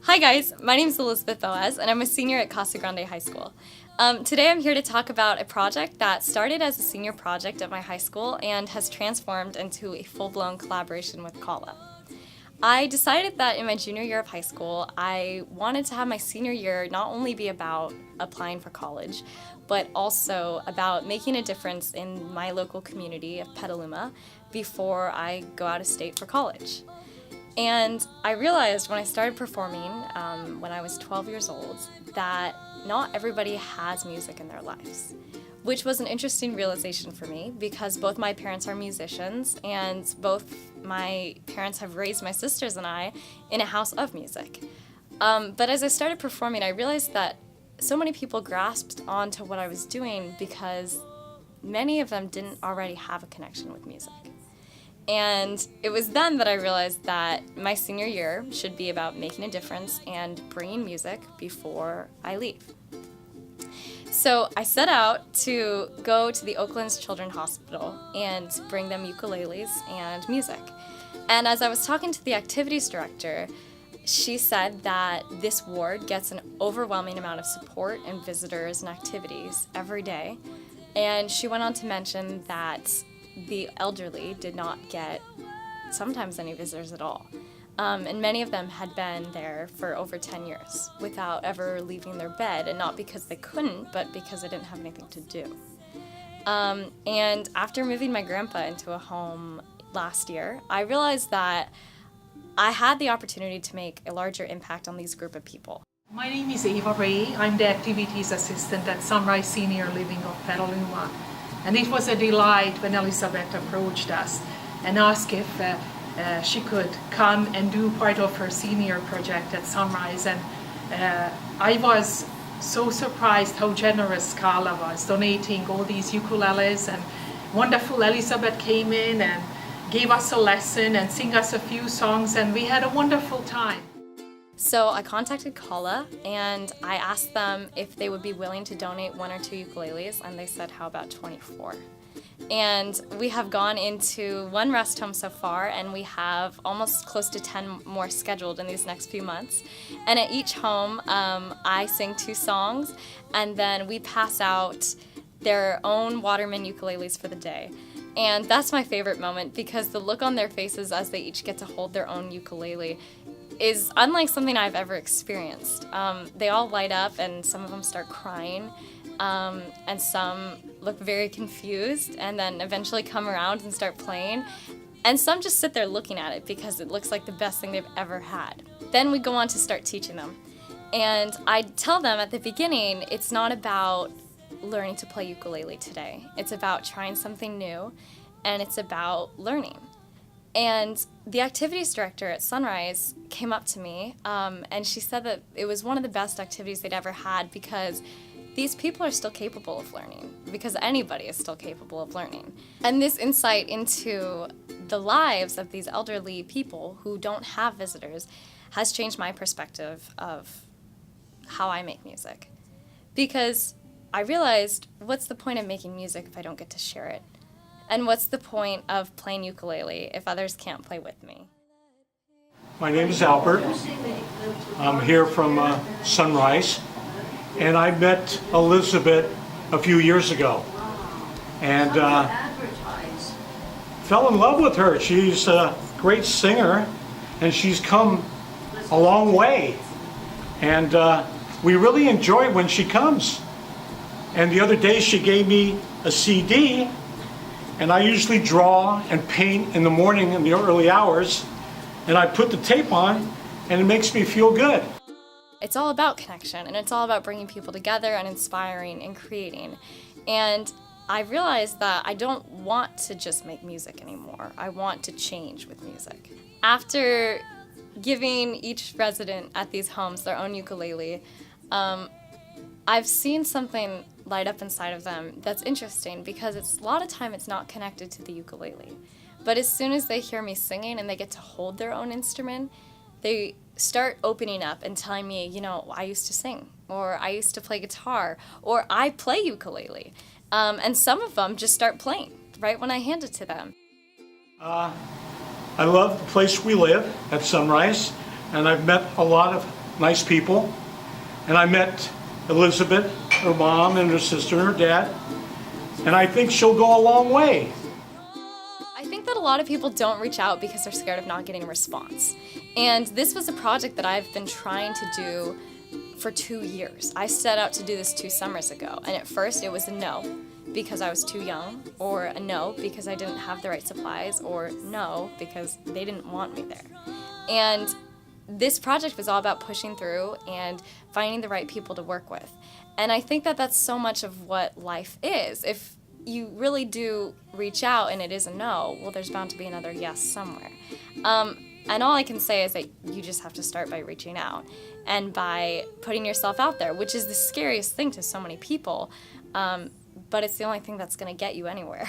Hi guys, my name is Elizabeth Boaz and I'm a senior at Casa Grande High School. Today I'm here to talk about a project that started as a senior project at my high school and has transformed into a full-blown collaboration with Kala. I decided that in my junior year of high school, I wanted to have my senior year not only be about applying for college, but also about making a difference in my local community of Petaluma before I go out of state for college. And I realized when I started performing, when I was 12 years old, that not everybody has music in their lives, which was an interesting realization for me because both my parents are musicians and both my parents have raised my sisters and I in a house of music. But as I started performing, I realized that so many people grasped onto what I was doing because many of them didn't already have a connection with music. And it was then that I realized that my senior year should be about making a difference and bringing music before I leave. So I set out to go to the Oakland's Children's Hospital and bring them ukuleles and music. And as I was talking to the activities director, she said that this ward gets an overwhelming amount of support and visitors and activities every day. And she went on to mention that the elderly did not get sometimes any visitors at all. And many of them had been there for over 10 years without ever leaving their bed, and not because they couldn't, but because they didn't have anything to do. And after moving my grandpa into a home last year, I realized that I had the opportunity to make a larger impact on these group of people. My name is Eva Ray. I'm the activities assistant at Sunrise Senior Living of Petaluma. And it was a delight when Elizabeth approached us and asked if she could come and do part of her senior project at Sunrise. And I was so surprised how generous Kala was, donating all these ukuleles. And wonderful Elizabeth came in and gave us a lesson and sang us a few songs, and we had a wonderful time. So I contacted Kala and I asked them if they would be willing to donate 1 or 2 ukuleles, and they said, how about 24? And we have gone into 1 rest home so far, and we have almost close to 10 more scheduled in these next few months. And at each home, I sing 2 songs, and then we pass out their own Waterman ukuleles for the day. And that's my favorite moment because the look on their faces as they each get to hold their own ukulele is unlike something I've ever experienced. They all light up and some of them start crying, and some look very confused and then eventually come around and start playing, and some just sit there looking at it because it looks like the best thing they've ever had. Then we go on to start teaching them, and I tell them at the beginning it's not about learning to play ukulele today. It's about trying something new, and it's about learning. And the activities director at Sunrise came up to me and she said that it was one of the best activities they'd ever had because these people are still capable of learning, because anybody is still capable of learning. And this insight into the lives of these elderly people who don't have visitors has changed my perspective of how I make music. Because I realized, what's the point of making music if I don't get to share it? And what's the point of playing ukulele if others can't play with me? My name is Albert. I'm here from Sunrise, and I met Elizabeth a few years ago and fell in love with her. She's a great singer and she's come a long way, and we really enjoy it when she comes. And the other day she gave me a CD, and I usually draw and paint in the morning in the early hours, and I put the tape on and it makes me feel good. It's all about connection, and it's all about bringing people together and inspiring and creating. And I realized that I don't want to just make music anymore. I want to change with music. After giving each resident at these homes their own ukulele, I've seen something light up inside of them that's interesting because a lot of time it's not connected to the ukulele. But as soon as they hear me singing and they get to hold their own instrument, they start opening up and telling me, you know, I used to sing, or I used to play guitar, or I play ukulele. And some of them just start playing right when I hand it to them. I love the place we live at Sunrise, and I've met a lot of nice people. And I met Elizabeth, her mom, and her sister and her dad. And I think she'll go a long way. I think that a lot of people don't reach out because they're scared of not getting a response. And this was a project that I've been trying to do for 2 years. I set out to do this 2 summers ago, and at first it was a no because I was too young, or a no because I didn't have the right supplies, or no because they didn't want me there. And this project was all about pushing through and finding the right people to work with. And I think that that's so much of what life is. If you really do reach out and it is a no, well, there's bound to be another yes somewhere. And all I can say is that you just have to start by reaching out and by putting yourself out there, which is the scariest thing to so many people, but it's the only thing that's going to get you anywhere.